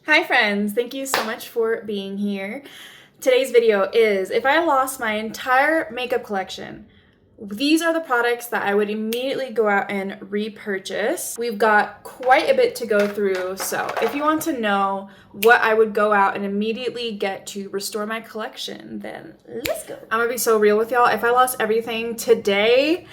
Hi friends, thank you so much for being here. Today's video is if I lost my entire makeup collection, these are the products that I would immediately go out and repurchase. We've got quite a bit to go through, so if you want to know what I would go out and immediately get to restore my collection, then let's go. I'm gonna be so real with y'all. If I lost everything today,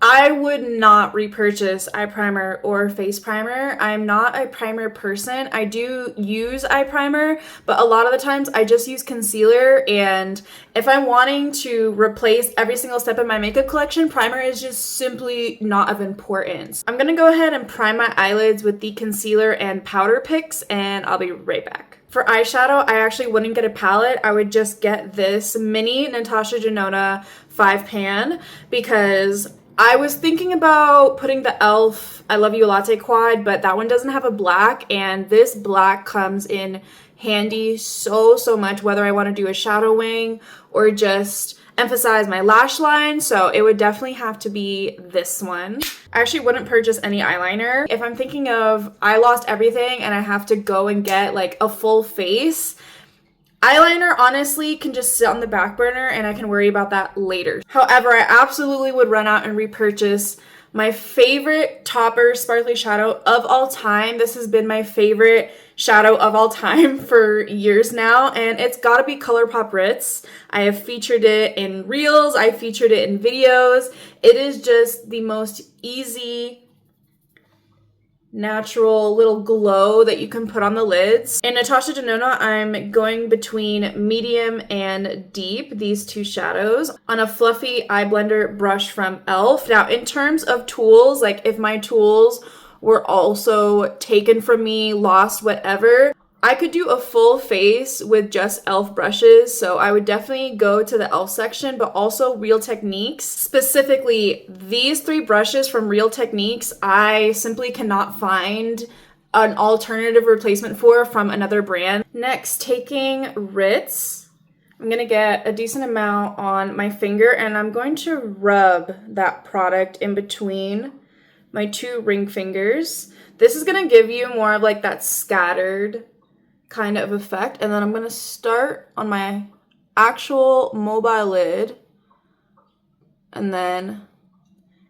I would not repurchase eye primer or face primer. I'm not a primer person. I do use eye primer, but a lot of the times I just use concealer, and if I'm wanting to replace every single step in my makeup collection, primer is just simply not of importance. I'm gonna go ahead and prime my eyelids with the concealer and powder picks, and I'll be right back. For eyeshadow, I actually wouldn't get a palette. I would just get this mini Natasha Denona 5 pan because I was thinking about putting the e.l.f. I Love You Latte Quad, but that one doesn't have a black, and this black comes in handy so much, whether I want to do a shadow wing or just emphasize my lash line, so it would definitely have to be this one. I actually wouldn't purchase any eyeliner. If I'm thinking of I lost everything and I have to go and get like a full face, eyeliner honestly can just sit on the back burner and I can worry about that later. However, I absolutely would run out and repurchase my favorite topper sparkly shadow of all time. This has been my favorite shadow of all time for years now, and it's gotta be ColourPop Ritz. I have featured it in reels, I featured it in videos. It is just the most easy, natural little glow that you can put on the lids. In Natasha Denona, I'm going between medium and deep, these two shadows, on a fluffy eye blender brush from e.l.f. Now, in terms of tools, like if my tools were also taken from me, lost, whatever, I could do a full face with just e.l.f. brushes, so I would definitely go to the e.l.f. section, but also Real Techniques. Specifically, these 3 brushes from Real Techniques, I simply cannot find an alternative replacement for from another brand. Next, taking Ritz, I'm gonna get a decent amount on my finger, and I'm going to rub that product in between my 2 ring fingers. This is gonna give you more of like that scattered kind of effect, and then I'm gonna start on my actual mobile lid, and then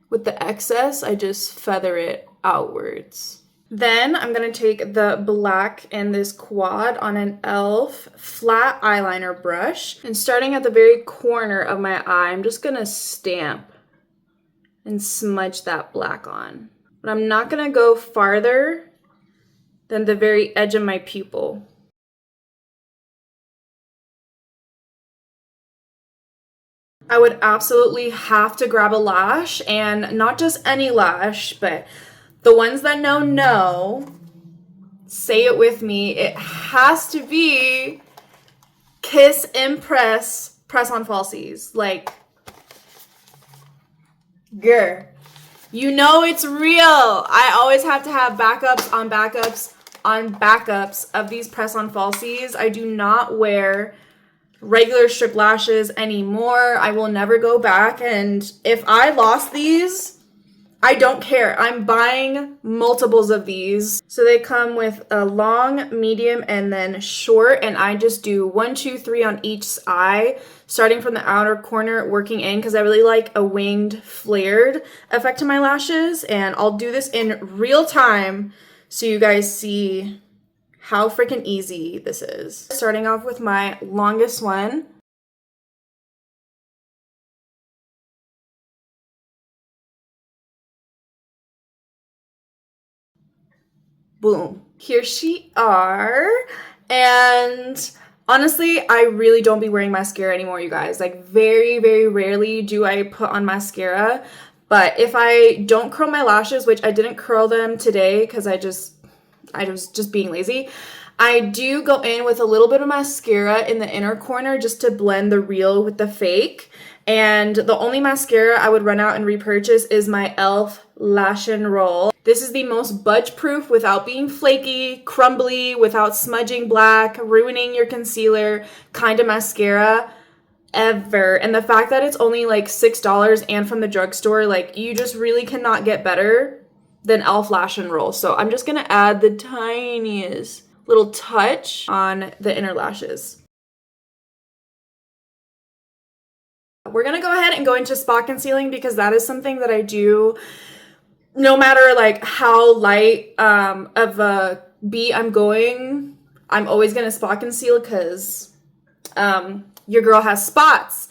with the excess I just feather it outwards. Then I'm gonna take the black and this quad on an e.l.f. flat eyeliner brush, and starting at the very corner of my eye, I'm just gonna stamp and smudge that black on, but I'm not gonna go farther than the very edge of my pupil. I would absolutely have to grab a lash, and not just any lash, but the ones that know, say it with me, it has to be Kiss Impress press-on falsies. Like, grr. You know it's real. I always have to have backups on backups on backups of these press-on falsies. I do not wear regular strip lashes anymore. I will never go back, and if I lost these, I don't care. I'm buying multiples of these. So they come with a long, medium, and then short, and I just do 1, 2, 3 on each eye, starting from the outer corner, working in, because I really like a winged, flared effect to my lashes, and I'll do this in real time so you guys see how freaking easy this is. Starting off with my longest one. Boom. Here she are. And honestly, I really don't be wearing mascara anymore, you guys. Like, very rarely do I put on mascara. But if I don't curl my lashes, which I didn't curl them today because I was just being lazy, I do go in with a little bit of mascara in the inner corner just to blend the real with the fake. And the only mascara I would run out and repurchase is my e.l.f. Lash and Roll. This is the most budge proof without being flaky, crumbly, without smudging black, ruining your concealer kind of mascara ever. And the fact that it's only like $6 and from the drugstore, like, you just really cannot get better than e.l.f. Lash and Roll. So I'm just gonna add the tiniest little touch on the inner lashes. We're gonna go ahead and go into spot concealing because that is something that I do no matter like how light of a beat I'm going. I'm always gonna spot conceal because your girl has spots.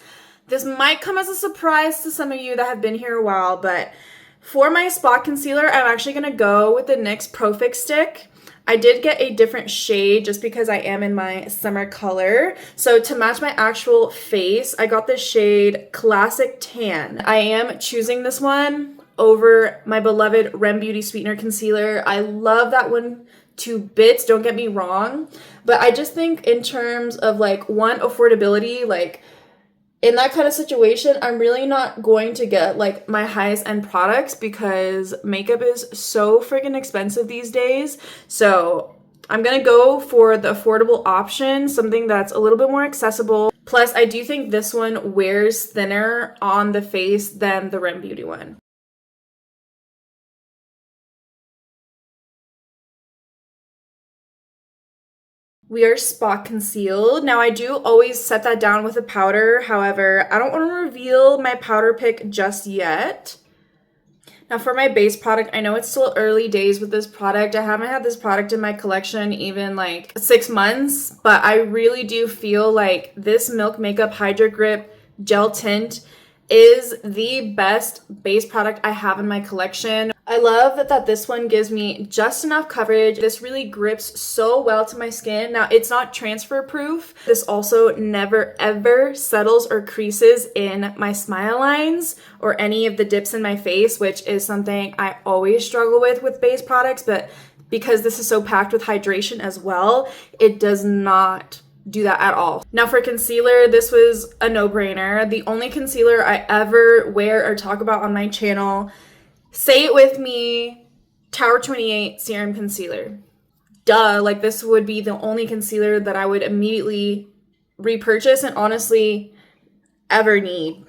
This might come as a surprise to some of you that have been here a while, but for my spot concealer, I'm actually gonna go with the NYX Pro Fix stick. I did get a different shade just because I am in my summer color. So to match my actual face, I got the shade Classic Tan. I am choosing this one over my beloved Rem Beauty Sweetener Concealer. I love that one to bits, don't get me wrong. But I just think in terms of like one, affordability, like in that kind of situation, I'm really not going to get like my highest end products because makeup is so freaking expensive these days. So I'm gonna go for the affordable option, something that's a little bit more accessible. Plus, I do think this one wears thinner on the face than the Rem Beauty one. We are spot concealed. Now I do always set that down with a powder. However, I don't want to reveal my powder pick just yet. Now for my base product, I know it's still early days with this product. I haven't had this product in my collection even like 6 months, but I really do feel like this Milk Makeup Hydro Grip Gel Tint is the best base product I have in my collection. I love that this one gives me just enough coverage. This really grips so well to my skin. Now, it's not transfer proof. This also never ever settles or creases in my smile lines or any of the dips in my face, which is something I always struggle with base products, but because this is so packed with hydration as well, it does not do that at all. Now for concealer, this was a no-brainer. The only concealer I ever wear or talk about on my channel, say it with me, Tower 28 Serum Concealer. Duh, like this would be the only concealer that I would immediately repurchase and honestly ever need.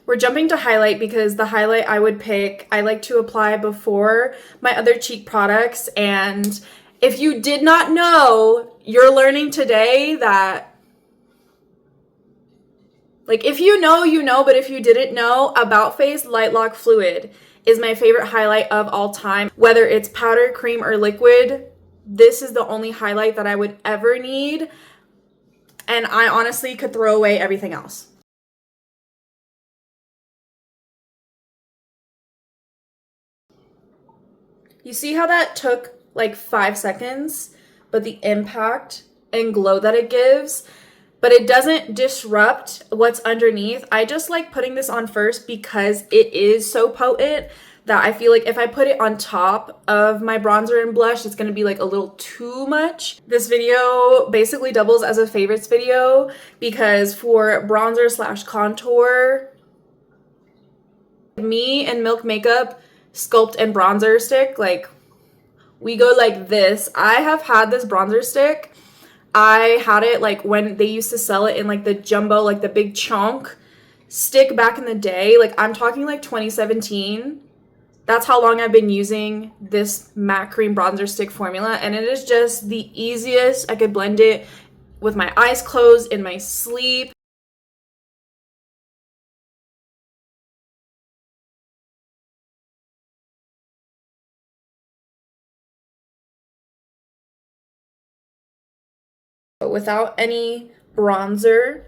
We're jumping to highlight because the highlight I would pick, I like to apply before my other cheek products. And if you did not know, you're learning today that, like if you know, you know, but if you didn't know, About Face Light Lock Fluid is my favorite highlight of all time. Whether it's powder, cream, or liquid, this is the only highlight that I would ever need. And I honestly could throw away everything else. You see how that took like 5 seconds, but the impact and glow that it gives, but it doesn't disrupt what's underneath. I just like putting this on first because it is so potent that I feel like if I put it on top of my bronzer and blush, it's gonna be like a little too much. This video basically doubles as a favorites video because for bronzer slash contour, me and Milk Makeup Sculpt and Bronzer Stick, like we go like this. I have had this bronzer stick. I had it like when they used to sell it in like the jumbo, like the big chunk stick back in the day. Like I'm talking like 2017. That's how long I've been using this matte cream bronzer stick formula, and it is just the easiest. I could blend it with my eyes closed in my sleep. Without any bronzer.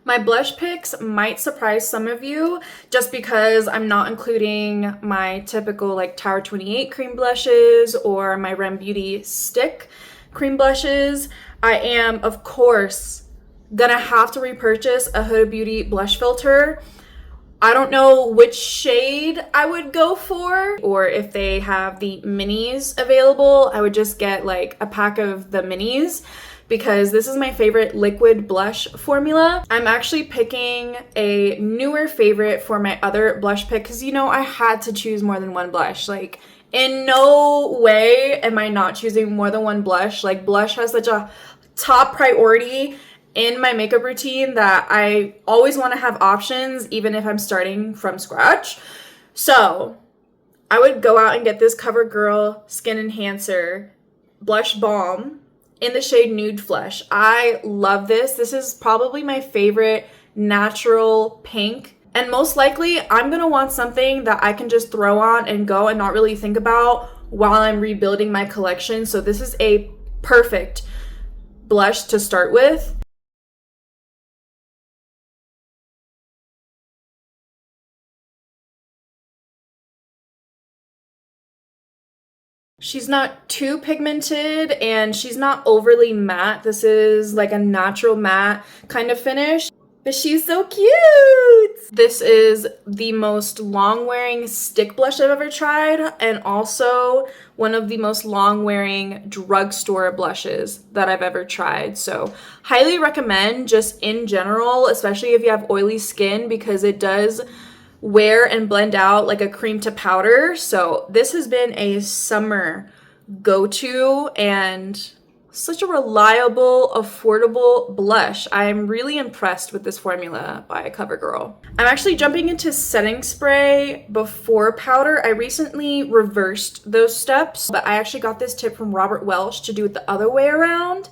My blush picks might surprise some of you just because I'm not including my typical like Tower 28 cream blushes or my Rem Beauty stick cream blushes. I am, of course, gonna have to repurchase a Huda Beauty blush filter. I don't know which shade I would go for, or if they have the minis available, I would just get like a pack of the minis because this is my favorite liquid blush formula. I'm actually picking a newer favorite for my other blush pick because, you know, I had to choose more than one blush. Like, in no way am I not choosing more than one blush. Like, blush has such a top priority in my makeup routine that I always want to have options, even if I'm starting from scratch. So I would go out and get this CoverGirl Skin Enhancer Blush Balm in the shade Nude Flesh. I love this. This is probably my favorite natural pink. And most likely, I'm going to want something that I can just throw on and go and not really think about while I'm rebuilding my collection. So this is a perfect blush to start with. She's not too pigmented and she's not overly matte. This is like a natural matte kind of finish. But she's so cute! This is the most long-wearing stick blush I've ever tried, and also one of the most long-wearing drugstore blushes that I've ever tried. So highly recommend just in general, especially if you have oily skin, because it does wear and blend out like a cream to powder. So this has been a summer go-to and such a reliable, affordable blush. I'm really impressed with this formula by CoverGirl. I'm actually jumping into setting spray before powder. I recently reversed those steps, but I actually got this tip from Robert Welsh to do it the other way around.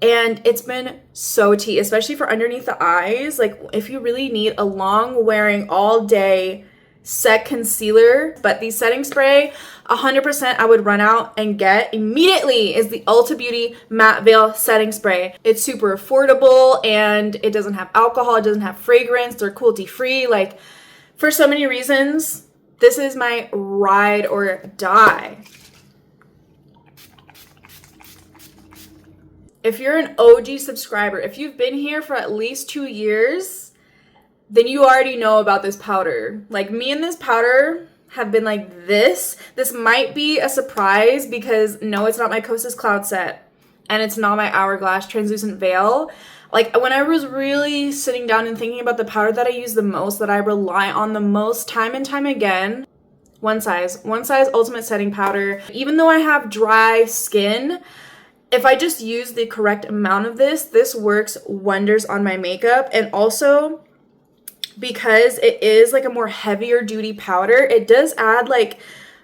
And it's been so tea, especially for underneath the eyes. Like, if you really need a long wearing all day set concealer, but the setting spray 100% I would run out and get immediately is the Ulta Beauty Matte Veil Setting Spray. It's super affordable and it doesn't have alcohol, it doesn't have fragrance, they're cruelty free. Like, for so many reasons, this is my ride or die. If you're an OG subscriber, if you've been here for at least 2 years, then you already know about this powder. Like, me and this powder have been like this. This might be a surprise because no, it's not my Kosas Cloud Set and it's not my Hourglass Translucent Veil. Like, when I was really sitting down and thinking about the powder that I use the most, that I rely on the most time and time again, One Size Ultimate Setting Powder. Even though I have dry skin, if I just use the correct amount of this works wonders on my makeup. And also, because it is like a more heavier duty powder, it does add like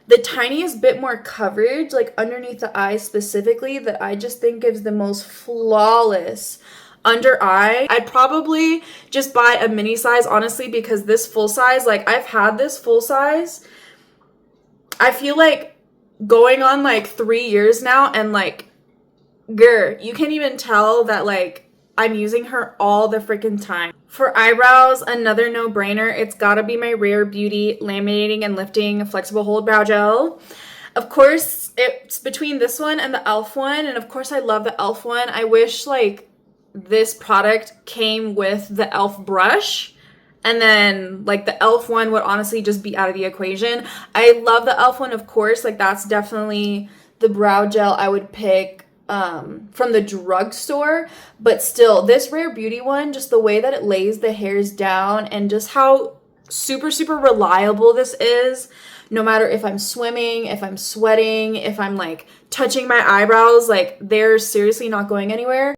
the tiniest bit more coverage, like underneath the eye specifically, that I just think gives the most flawless under eye. I'd probably just buy a mini size, honestly, because this full size, like, I've had this full size, I feel like going on like 3 years now, and like, girl, you can't even tell that like I'm using her all the freaking time. For eyebrows, another no-brainer. It's gotta be my Rare Beauty Laminating and Lifting Flexible Hold Brow Gel. Of course, it's between this one and the e.l.f. one, and of course I love the e.l.f. one. I wish like this product came with the e.l.f. brush, and then like the e.l.f. one would honestly just be out of the equation. I love the e.l.f. one, of course. Like, that's definitely the brow gel I would pick from the drugstore, but still, this Rare Beauty one, just the way that it lays the hairs down and just how super reliable this is, no matter if I'm swimming, if I'm sweating, if I'm like touching my eyebrows, like, they're seriously not going anywhere.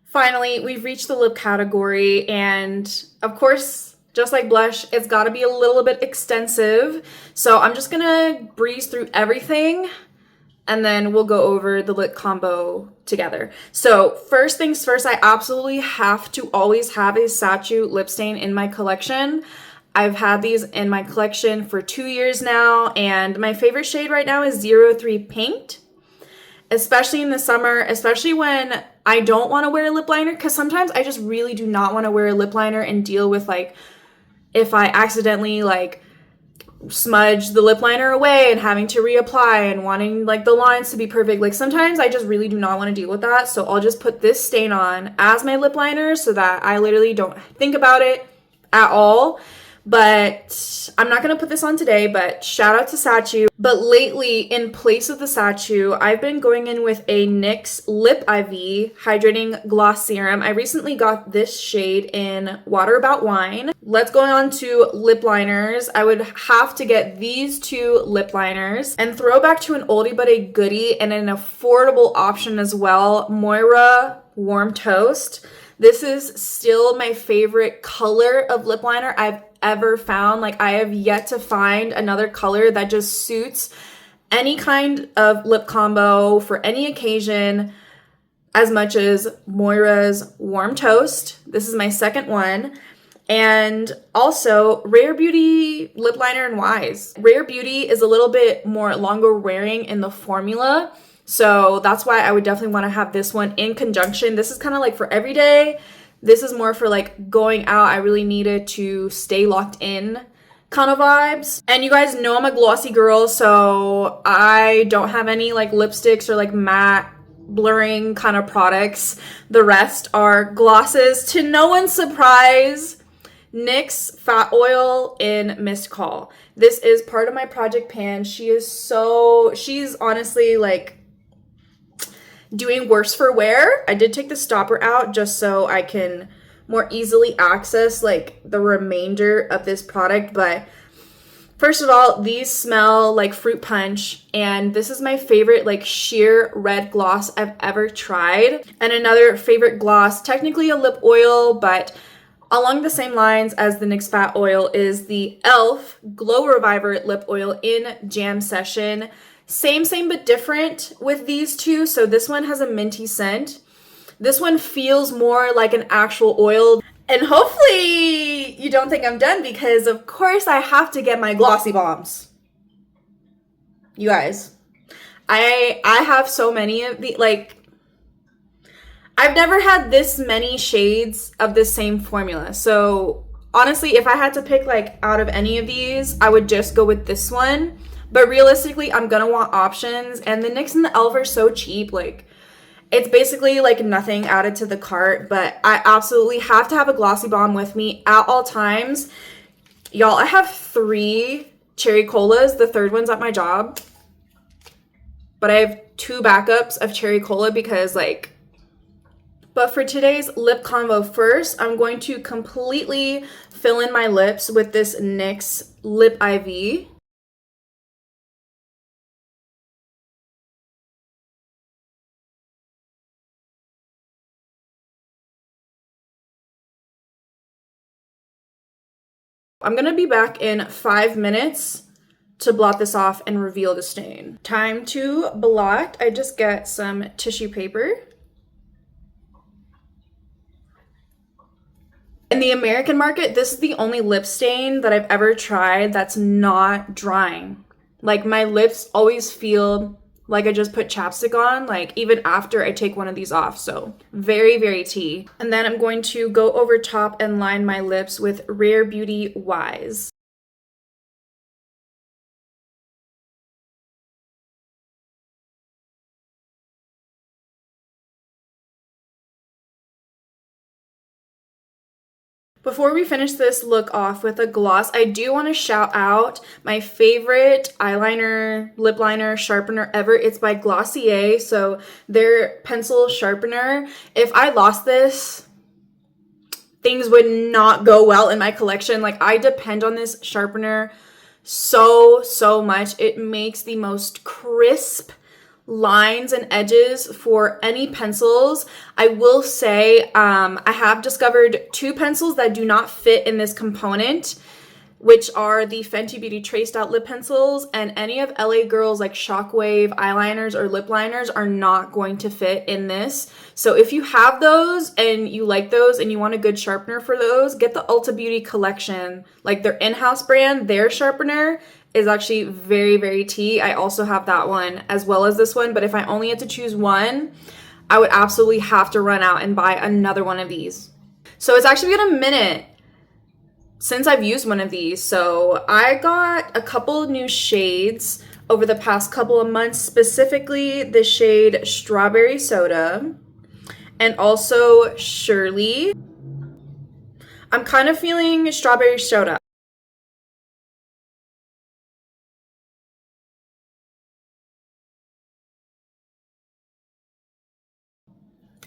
Finally, we've reached the lip category, and of course, just like blush, it's got to be a little bit extensive. So I'm just going to breeze through everything and then we'll go over the lip combo together. So first things first, I absolutely have to always have a Sachu lip stain in my collection. I've had these in my collection for 2 years now, and my favorite shade right now is 03 Paint. Especially in the summer, especially when I don't want to wear a lip liner, because sometimes I just really do not want to wear a lip liner and deal with like, if I accidentally like smudge the lip liner away and having to reapply and wanting like the lines to be perfect. Like, sometimes I just really do not want to deal with that. So I'll just put this stain on as my lip liner so that I literally don't think about it at all. but I'm not going to put this on today, but shout out to Sachu. But lately, in place of the Sachu, I've been going in with a NYX Lip IV Hydrating Gloss Serum. I recently got this shade in Water About Wine. Let's go on to lip liners. I would have to get these two lip liners and throw back to an oldie but a goodie and an affordable option as well, Moira Warm Toast. This is still my favorite color of lip liner I've ever found. Like, I have yet to find another color that just suits any kind of lip combo for any occasion as much as Moira's Warm Toast. This is my second one. And also Rare Beauty lip liner in Wise. Rare Beauty is a little bit more longer wearing in the formula, so that's why I would definitely want to have this one in conjunction. This is kind of like for every day. This is more for like going out. I really needed to stay locked in kind of vibes. And you guys know I'm a glossy girl, so I don't have any like lipsticks or like matte blurring kind of products. The rest are glosses. To no one's surprise, NYX Fat Oil in Mist Call. This is part of my project pan. She's honestly like doing worse for wear. I did take the stopper out just so I can more easily access like the remainder of this product. But first of all, these smell like fruit punch, and this is my favorite like sheer red gloss I've ever tried. And another favorite gloss, technically a lip oil, but along the same lines as the NYX Fat Oil, is the e.l.f. Glow Reviver Lip Oil in Jam Session. Same but different with these two. So this one has a minty scent. This one feels more like an actual oil. And hopefully you don't think I'm done, because of course I have to get my glossy bombs. You guys, I have so many of the, like, I've never had this many shades of the same formula. So honestly, if I had to pick like out of any of these, I would just go with this one. But realistically, I'm gonna want options, and the NYX and the e.l.f. are so cheap. Like, it's basically like nothing added to the cart, but I absolutely have to have a glossy bomb with me at all times. Y'all, I have 3 cherry colas. The third one's at my job, but I have 2 backups of cherry cola because like, but for today's lip combo, first, I'm going to completely fill in my lips with this NYX Lip IV. I'm gonna be back in 5 minutes to blot this off and reveal the stain. Time to blot. I just get some tissue paper. In the American market, this is the only lip stain that I've ever tried that's not drying. Like, my lips always feel like I just put chapstick on, like even after I take one of these off. So very tea. And then I'm going to go over top and line my lips with Rare Beauty Wise. Before we finish this look off with a gloss, I do want to shout out my favorite eyeliner, lip liner, sharpener ever. It's by Glossier, so their pencil sharpener. If I lost this, things would not go well in my collection. Like, I depend on this sharpener so much. It makes the most crisp lines and edges for any pencils. I will say I have discovered 2 pencils that do not fit in this component, which are the Fenty Beauty Traced Out lip pencils, and any of LA Girl's like Shockwave eyeliners or lip liners are not going to fit in this. So if you have those and you like those and you want a good sharpener for those, get the Ulta Beauty collection, like their in-house brand. Their sharpener is actually very tea. I also have that one as well as this one, but if I only had to choose one, I would absolutely have to run out and buy another one of these. So it's actually been a minute since I've used one of these. So I got a couple new shades over the past couple of months, specifically the shade Strawberry Soda and also Shirley. I'm kind of feeling Strawberry Soda.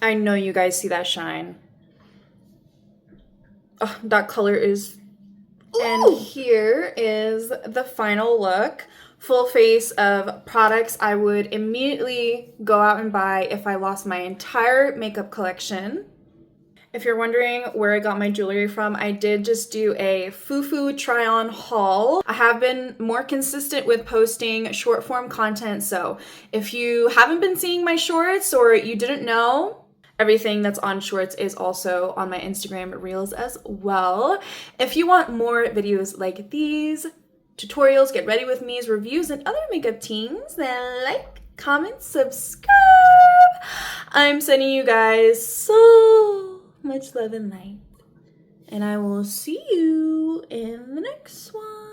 I know you guys see that shine. Oh, that color is... Ooh. And here is the final look. Full face of products I would immediately go out and buy if I lost my entire makeup collection. If you're wondering where I got my jewelry from, I did just do a Fufu try-on haul. I have been more consistent with posting short form content, so if you haven't been seeing my shorts or you didn't know, everything that's on shorts is also on my Instagram reels as well. If you want more videos like these, tutorials, get ready with me's, reviews, and other makeup teams, then like, comment, subscribe. I'm sending you guys so much love and light, and I will see you in the next one.